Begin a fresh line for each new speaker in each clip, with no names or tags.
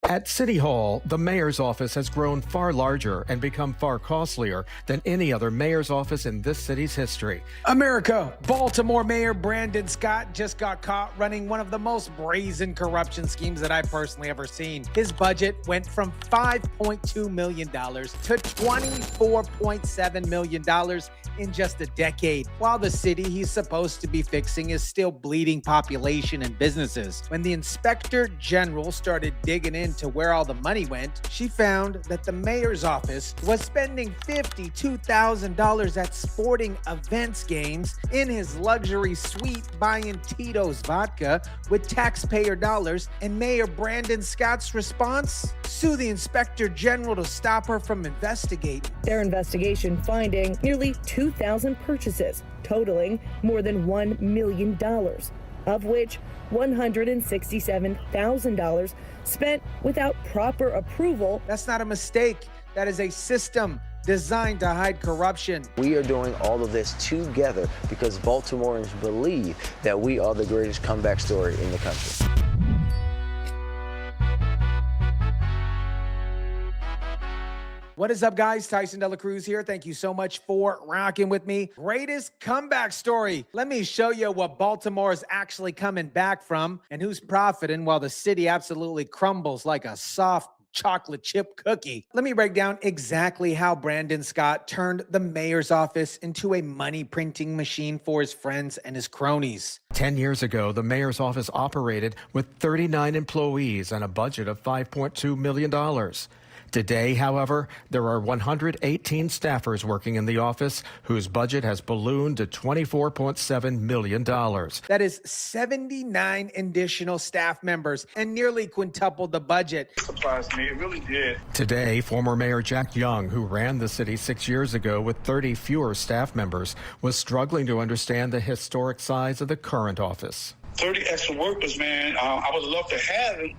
At City Hall, the mayor's office has grown far larger and become far costlier than any other mayor's office in this city's history.
America, Baltimore Mayor Brandon Scott just got caught running one of the most brazen corruption schemes that I've personally ever seen. His budget went from $5.2 million to $24.7 million in just a decade, while the city he's supposed to be fixing is still bleeding population and businesses. When the Inspector General started digging into where all the money went, she found that the mayor's office was spending $52,000 at sporting events games in his luxury suite buying TITO'S vodka with taxpayer dollars, and Mayor Brandon Scott's response? Sue the Inspector General to stop her from investigating.
Their investigation finding nearly 2,000 purchases totaling more than $1 million, of which $167,000 spent without proper approval.
That's not a mistake. That is a system designed to hide corruption.
We are doing all of this together because Baltimoreans believe that we are the greatest comeback story in the country.
What is up, guys? Tyson DeLaCruz here. Thank you so much for rocking with me. Greatest comeback story. Let me show you what Baltimore is actually coming back from and who's profiting while the city absolutely crumbles like a soft chocolate chip cookie. Let me break down exactly how Brandon Scott turned the mayor's office into a money printing machine for his friends and his cronies.
10 years ago, the mayor's office operated with 39 employees and a budget of $5.2 million. Today, however, there are 118 staffers working in the office whose budget has ballooned to $24.7 million.
That is 79 additional staff members and nearly quintupled the budget.
Surprised me, it really did.
Today, former Mayor Jack Young, who ran the city 6 years ago with 30 fewer staff members, was struggling to understand the historic size of the current office.
30 extra workers, man. I would love to have them.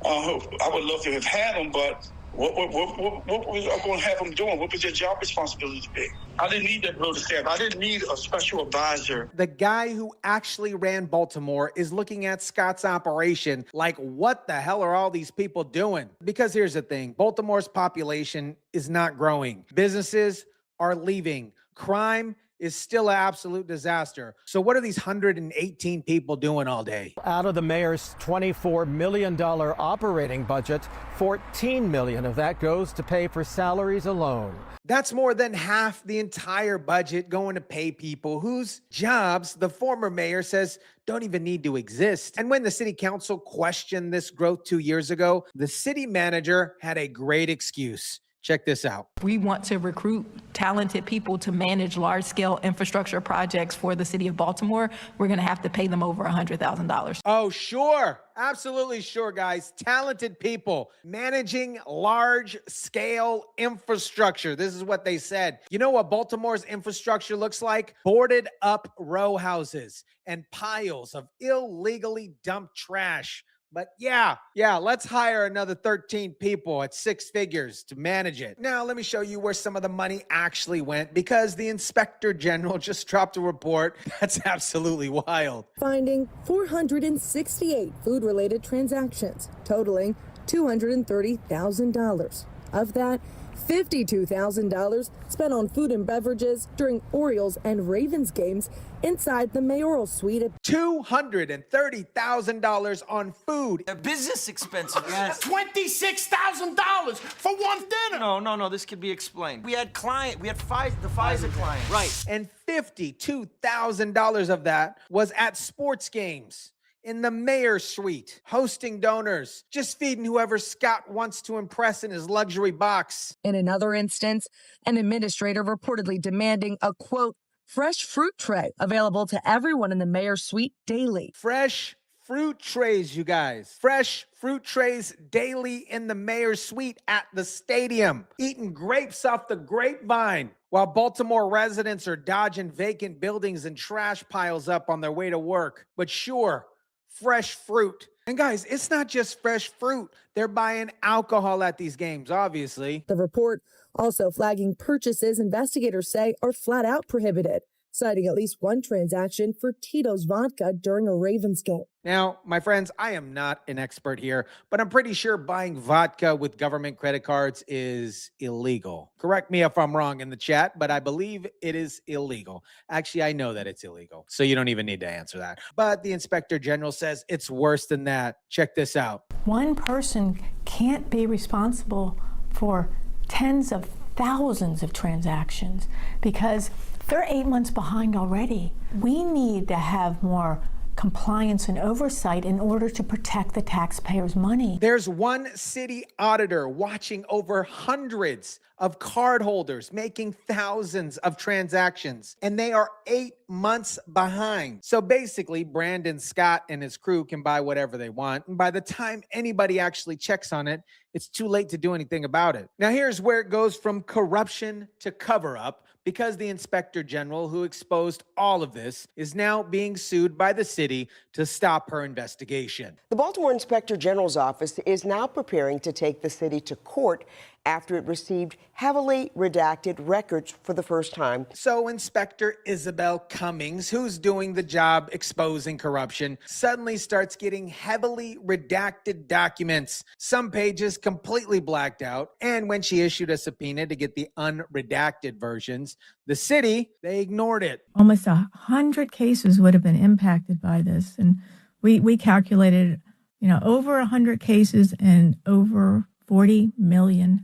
I would love to have had them, but what was I going to have them doing? What was their job responsibility to be? I didn't need that broader staff. I didn't need a special advisor.
The guy who actually ran Baltimore is looking at Scott's operation like, what the hell are all these people doing? Because here's the thing, Baltimore's population is not growing. Businesses are leaving. Crime is still an absolute disaster. So what are these 118 people doing all day?
Out of the mayor's $24 million operating budget, $14 million of that goes to pay for salaries alone.
That's more than half the entire budget going to pay people whose jobs the former mayor says don't even need to exist. And when the city council questioned this growth 2 years ago, the city manager had a great excuse. Check this out.
We want to recruit talented people to manage large-scale infrastructure projects for the city of Baltimore. We're going to have to pay them over $100,000.
Oh, sure. Absolutely sure, guys. Talented people managing large-scale infrastructure. This is what they said. You know what Baltimore's infrastructure looks like? Boarded up row houses and piles of illegally dumped trash. But yeah, let's hire another 13 people at 6 figures to manage it. Now, let me show you where some of the money actually went, because the Inspector General just dropped a report that's absolutely wild.
Finding 468 food-related transactions totaling $230,000. Of that, $52,000 spent on food and beverages during Orioles and Ravens games inside the mayoral suite.
$230,000 on food.
Business expenses.
Yes. $26,000 for one dinner.
No, this could be explained. We had the FISA client. Right.
And $52,000 of that was at sports games, in the mayor's suite, hosting donors, just feeding whoever Scott wants to impress in his luxury box.
In another instance, an administrator reportedly demanding a, quote, fresh fruit tray available to everyone in the mayor's suite daily.
Fresh fruit trays, you guys. Fresh fruit trays daily in the mayor's suite at the stadium. Eating grapes off the grapevine while Baltimore residents are dodging vacant buildings and trash piles up on their way to work. But sure, fresh fruit. And guys, it's not just fresh fruit. They're buying alcohol at these games, obviously.
The report also flagging purchases investigators say are flat out prohibited, citing at least one transaction for TITO'S vodka during a Ravens game.
Now, my friends, I am not an expert here, but I'm pretty sure buying vodka with government credit cards is illegal. Correct me if I'm wrong in the chat, but I believe it is illegal. Actually, I know that it's illegal, so you don't even need to answer that. But the Inspector General says it's worse than that. Check this out.
One person can't be responsible for tens of thousands of transactions because they're 8 months behind already. We need to have more compliance and oversight in order to protect the taxpayers' money.
There's one city auditor watching over hundreds of cardholders making thousands of transactions, and they are 8 months behind. So basically, Brandon Scott and his crew can buy whatever they want, and by the time anybody actually checks on it, it's too late to do anything about it. Now here's where it goes from corruption to cover-up, because the Inspector General who exposed all of this is now being sued by the city to stop her investigation.
The Baltimore Inspector General's office is now preparing to take the city to court after it received heavily redacted records for the first time.
So Inspector Isabel Cummings, who's doing the job exposing corruption, suddenly starts getting heavily redacted documents, some pages completely blacked out. And when she issued a subpoena to get the unredacted versions, the city, they ignored it.
Almost 100 cases would have been impacted by this. And we calculated, over 100 cases and over $40 million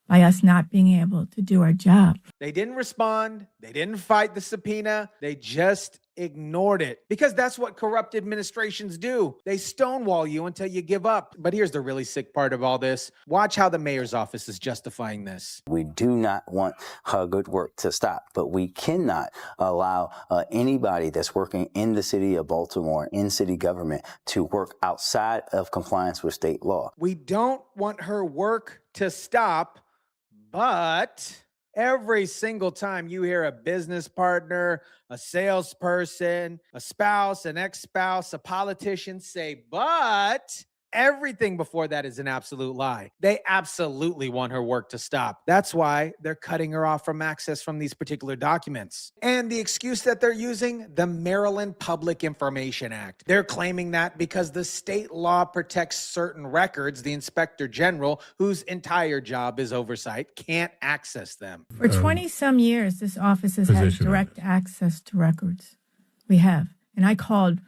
by us not being able to do our job.
They didn't respond. They didn't fight the subpoena. They just ignored it, because that's what corrupt administrations do. They stonewall you until you give up. But here's the really sick part of all this. Watch how the mayor's office is justifying this.
We do not want her good work to stop, but we cannot allow anybody that's working in the city of Baltimore, in city government, to work outside of compliance with state law.
We don't want her work to stop, but every single time you hear a business partner, a salesperson, a spouse, an ex-spouse, a politician say, but everything before that is an absolute lie. They absolutely want her work to stop. That's why they're cutting her off from access from these particular documents. And the excuse that they're using, the Maryland Public Information Act. They're claiming that because the state law protects certain records, the Inspector General, whose entire job is oversight, can't access them.
For 20-some years, this office has had direct access to records. We have. And I called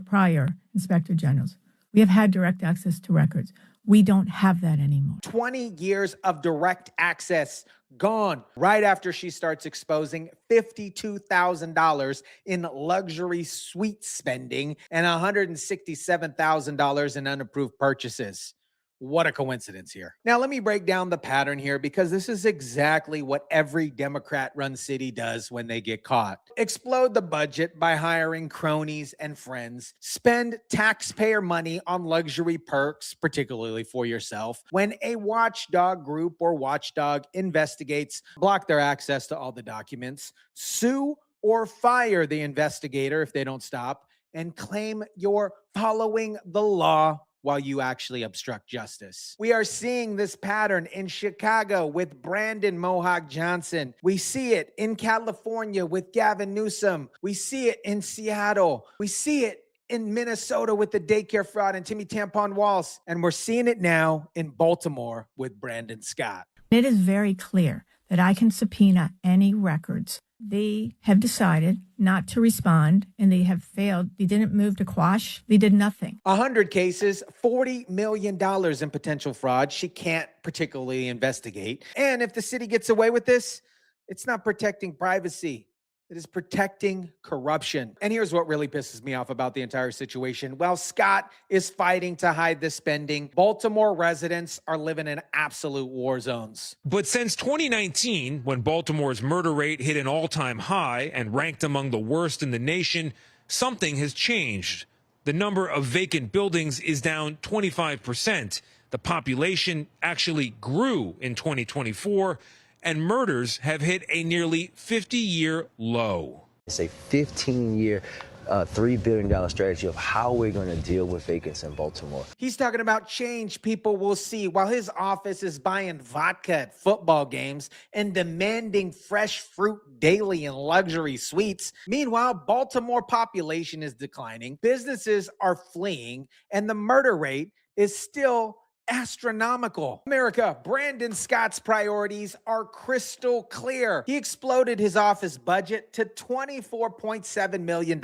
prior Inspector Generals. We have had direct access to records. We don't have that anymore.
20 years of direct access gone right after she starts exposing $52,000 in luxury suite spending and $167,000 in unapproved purchases. What a coincidence here. Now, let me break down the pattern here, because this is exactly what every Democrat-run city does when they get caught. Explode the budget by hiring cronies and friends. Spend taxpayer money on luxury perks, particularly for yourself. When a watchdog group or watchdog investigates, block their access to all the documents. Sue or fire the investigator if they don't stop, and claim you're following the law while you actually obstruct justice. We are seeing this pattern in Chicago with Brandon Mohawk Johnson. We see it in California with Gavin Newsom. We see it in Seattle. We see it in Minnesota with the daycare fraud and Timmy Tampon Walls. And we're seeing it now in Baltimore with Brandon Scott.
It is very clear that I can subpoena any records. They have decided not to respond, and they have failed. They didn't move to quash. They did nothing.
100 cases, $40 million in potential fraud. She can't particularly investigate. And if the city gets away with this, it's not protecting privacy. It is protecting corruption. And here's what really pisses me off about the entire situation. While Scott is fighting to hide the spending, Baltimore residents are living in absolute war zones.
But since 2019, when Baltimore's murder rate hit an all-time high and ranked among the worst in the nation, something has changed. The number of vacant buildings is down 25%. The population actually grew in 2024. And murders have hit a nearly 50-year low.
It's a 15-year $3 billion strategy of how we're going to deal with vacancy in Baltimore.
He's talking about change people will see while his office is buying vodka at football games and demanding fresh fruit daily in luxury suites. Meanwhile, Baltimore population is declining, businesses are fleeing, and the murder rate is still astronomical. America, Brandon Scott's priorities are crystal clear. He exploded his office budget to $24.7 million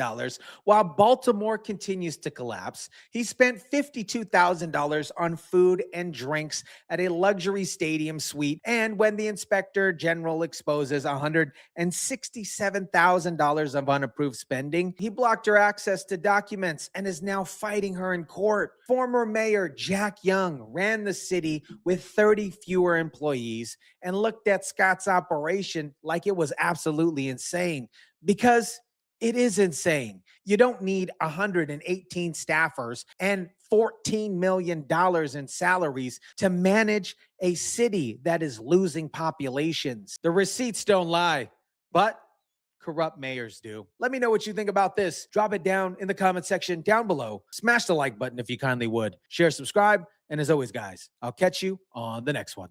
while Baltimore continues to collapse. He spent $52,000 on food and drinks at a luxury stadium suite. And when the inspector general exposes $167,000 of unapproved spending, he blocked her access to documents and is now fighting her in court. Former Mayor Jack Young ran the city with 30 fewer employees and looked at Scott's operation like it was absolutely insane, because it is insane. You don't need 118 staffers and $14 million in salaries to manage a city that is losing populations. The receipts don't lie, but corrupt mayors do. Let me know what you think about this. Drop it down in the comment section down below. Smash the like button if you kindly would. Share, subscribe, and as always, guys, I'll catch you on the next one.